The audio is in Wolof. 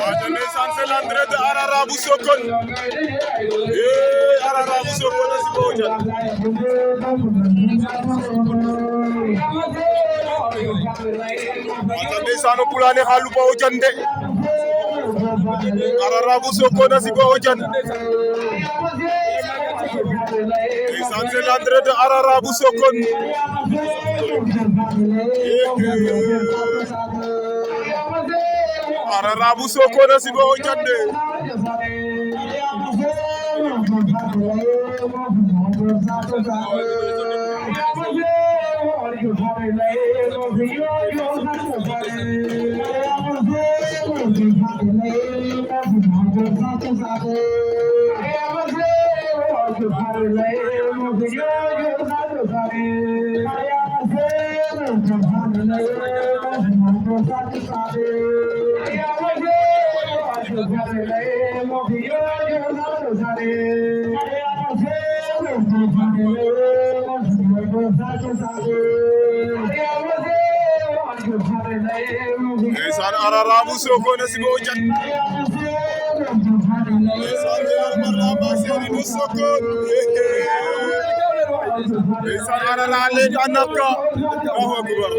ndeysaan c'est l'entrée de Arara bu Sokone Arara bu Sokone si Baol Diané ndeysaan o pulane xalu Baol Diané de Arara bu Sokone si Baol Diané ndeysaan c'est l'entrée de Arara bu Sokone Arara bu Sokone si Baol Diané ndeysaan Arara bu Sokone si Baol Diané ndeysaan Arara bu Sokone ndeysaan Arara le tanaka Allahu akbar